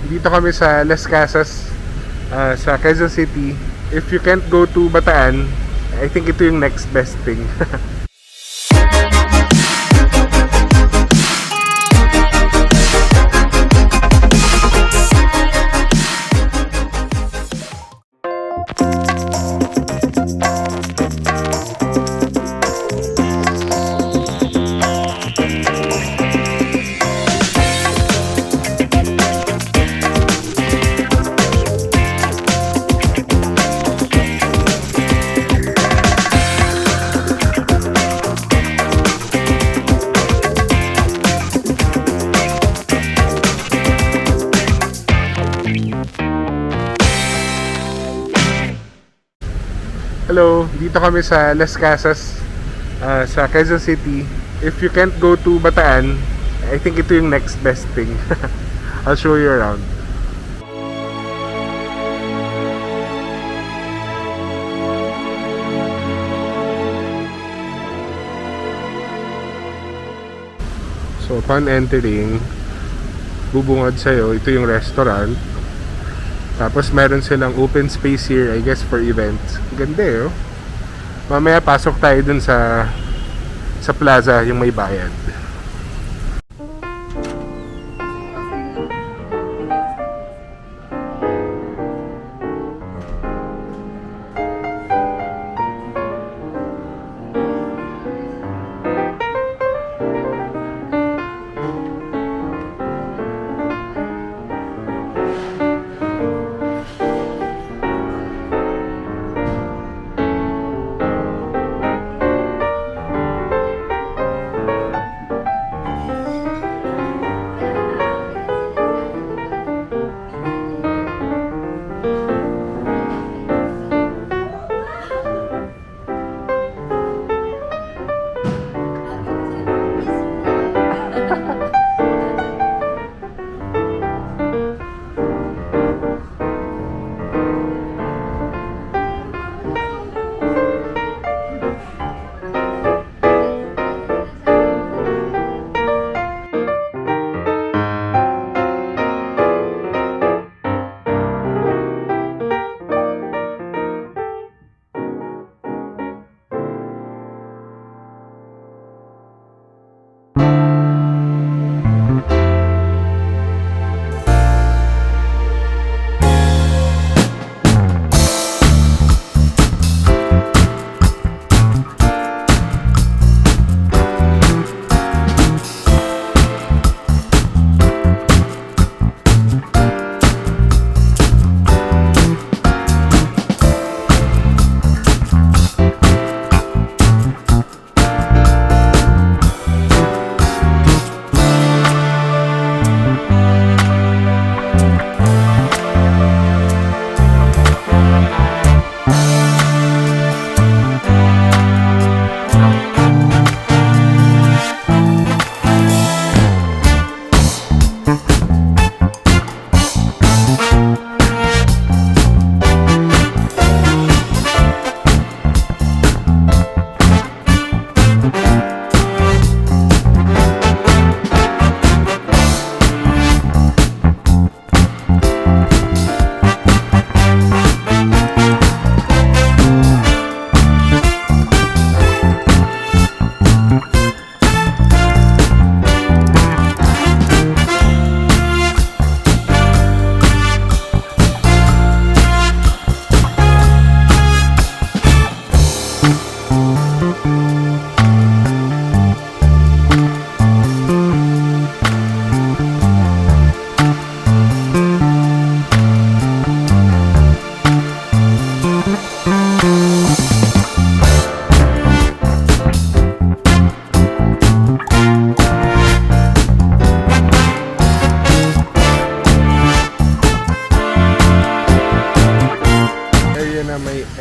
dito kami sa Las Casas, sa Quezon City. If you can't go to Bataan, I think ito yung next best thing. Hello, dito kami sa Las Casas, sa Quezon City. If you can't go to Bataan, I think ito yung next best thing. I'll show you around. So upon entering, bubungad sa'yo, ito yung restaurant. Tapos meron silang open space here, I guess for events. Ganda eh, oh. Mamaya pasok tayo dun sa plaza, yung may bayad.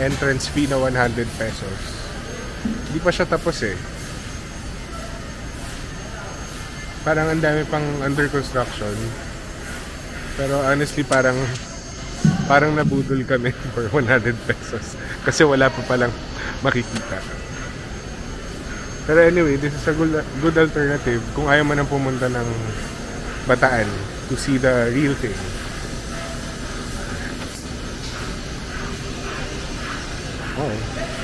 entrance fee na 100 pesos. Hindi pa siya tapos eh. Parang ang dami pang under construction. Pero honestly parang nabudol kami for 100 pesos. Kasi wala pa palang makikita. Pero anyway, this is a good alternative kung ayaw man ang pumunta ng Bataan to see the real thing. Okay.